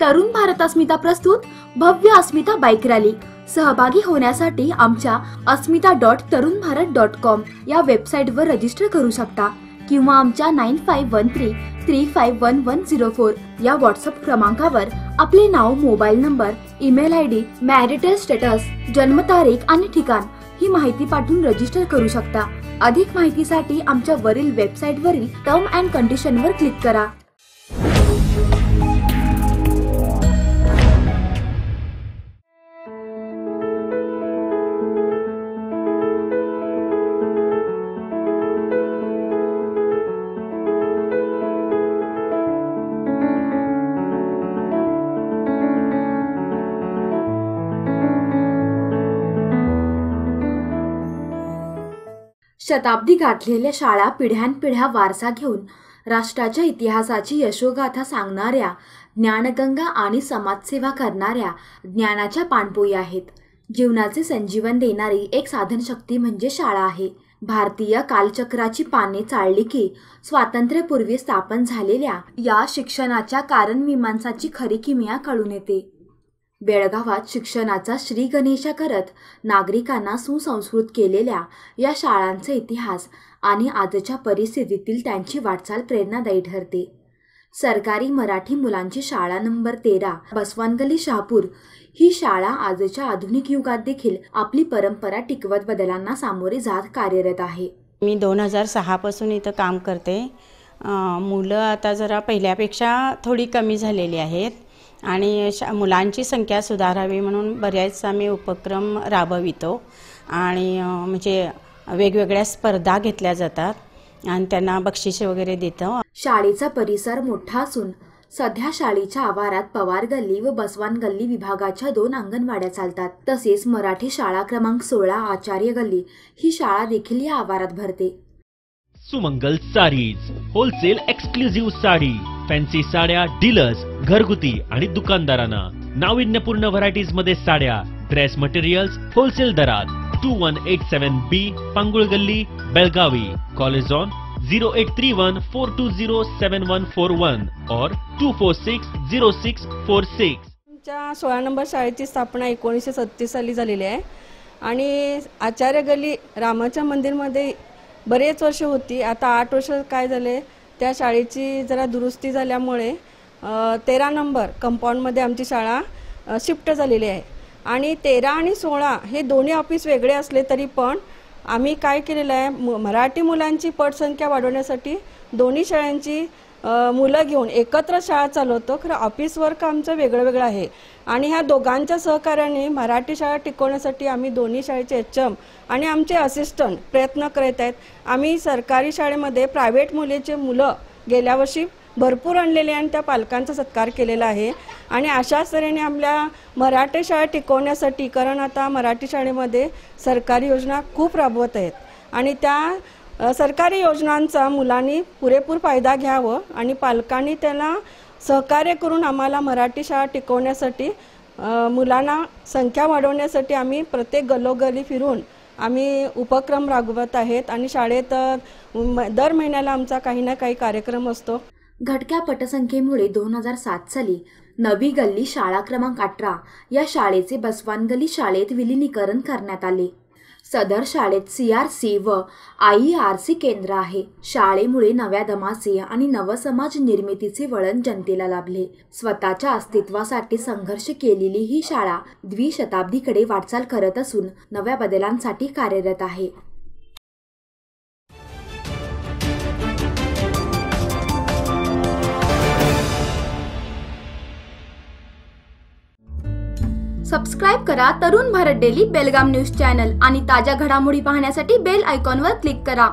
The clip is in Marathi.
तरुण भारत अस्मिता प्रस्तुत भव्य अस्मिता बाईक रॅली। सहभागी होण्यासाठी आमच्या asmita.tarunbharat.com या वेबसाईटवर रजिस्टर करू शकता किंवा आमच्या 9513351104 या व्हॉट्सअप क्रमांकावर आपले नाव, mobile number, email ID, marital status, जन्मतारीख आणि ठिकाण ही माहिती पाठवून रजिस्टर करू शकता। अधिक माहितीसाठी आमच्या वरील वेबसाईटवरील टर्म अँड कंडिशनवर क्लिक करा। शताब्दी गाठलेल्या शाळा पिढ्यानपिढ्या वारसा घेऊन राष्ट्राच्या इतिहासाची यशोगाथा सांगणाऱ्या, ज्ञानगंगा आणि समाजसेवा करणाऱ्या ज्ञानाच्या पाणपोई आहेत। जीवनाचे संजीवन देणारी एक साधनशक्ती म्हणजे शाळा आहे। भारतीय कालचक्राची पाने चालली की स्वातंत्र्यपूर्वी स्थापन झालेल्या या शिक्षणाच्या कारणमीमांसाची खरी किमया कळून येते। बेळगावात शिक्षणाचा श्री गणेशा करत नागरिकांना सुसंस्कृत केलेल्या या शाळांचा इतिहास आणि आजच्या परिस्थितीतील त्यांची वाटचाल प्रेरणादायी ठरते। सरकारी मराठी मुलांची शाळा नंबर 13 बसवानगल्ली शहापूर ही शाळा आजच्या आधुनिक युगात देखील आपली परंपरा टिकवत बदलांना सामोरे जात कार्यरत आहे। मी 2006 पासून इथं काम करते। मुलं आता जरा पहिल्यापेक्षा थोडी कमी झालेली आहेत आणि मुलांची संख्या सुधारावी म्हणून बऱ्याच आम्ही उपक्रम राबवितो आणि म्हणजे वेगवेगळ्या स्पर्धा घेतल्या जातात आणि त्यांना बक्षिसे वगैरे देतो। शाळेचा परिसर मोठा असून सध्या शाळेच्या आवारात पवार गल्ली व बसवान गल्ली विभागाच्या 2 अंगणवाड्या चालतात। तसेच मराठी शाळा क्रमांक 16 आचार्य गल्ली ही शाळा देखील या आवारात भरते। Sumangal saris wholesale exclusive sari, fancy साड्या डीलर्स, घरगुती आणि दुकानदारांना नाविन्यपूर्ण व्हरायटीज मध्ये साड्या, ड्रेस मटेरियल्स होलसेल दरात। 2187B पांगुळ गल्ली बेळगावी। कॉलेज ऑन 0831420741 और 2460646। आमच्या 16 नंबर शाळेची स्थापना 1937 साली झालेली आहे आणि आचार्य गल्ली रामाच्या मंदिरमध्ये बरेच वर्ष होती। आता 8 वर्ष काय झाले, त्या शाळेची जरा दुरुस्ती झाल्यामुळे 13 नंबर कंपाऊंडमध्ये आमची शाळा शिफ्ट झालेली आहे आणि 13 आणि 16 हे दोन्ही ऑफिस वेगळे असले तरी पण आम्ही काय केलेलं आहे, मराठी मुलांची पटसंख्या वाढवण्यासाठी दोन्ही शाळांची मुलं घेऊन एकत्र शाळा चालवतो। खरं ऑफिस वर्क आमचं वेगळं वेगळं आहे आणि ह्या दोघांच्या सहकार्याने मराठी शाळा टिकवण्यासाठी आम्ही दोन्ही शाळेचे HM आणि आमचे असिस्टंट प्रयत्न करत आहेत। आम्ही सरकारी शाळेमध्ये प्रायव्हेट मुलीचे मुलं गेल्या वर्षी भरपूर आणलेले आणि त्या पालकांचा सत्कार केलेला आहे आणि अशाच तऱ्हेने आपल्या मराठी शाळा टिकवण्यासाठी, कारण आता मराठी शाळेमध्ये सरकारी योजना खूप राबवत आहेत आणि त्या सरकारी योजनांचा मुलांनी पुरेपूर फायदा घ्यावा आणि पालकांनी त्याला सहकार्य करून आम्हाला मराठी शाळा टिकवण्यासाठी, मुलांना संख्या वाढवण्यासाठी आम्ही प्रत्येक गल्लोगल्ली फिरून आम्ही उपक्रम राबवत आहेत आणि शाळेत दर महिन्याला आमचा काही ना काही कार्यक्रम असतो। घटक्या पटसंख्येमुळे 2007 साली नवी गल्ली शाळा क्रमांक 18 या शाळेचे बसवानगल्ली शाळेत विलीनीकरण करण्यात आले। सदर शाळेत CRC व IERC केंद्र आहे। शाळेमुळे नव्या दमाचे आणि नवसमाज निर्मितीचे वळण जनतेला लाभले। स्वतःच्या अस्तित्वासाठी संघर्ष केलेली ही शाळा द्विशताब्दीकडे वाटचाल करत असून नव्या बदलांसाठी कार्यरत आहे। सबस्क्राइब करा तरुण भारत डेली बेलगाम न्यूज चॅनल आणि ताज्या घडामोडी पाहण्यासाठी बेल आयकॉनवर क्लिक करा।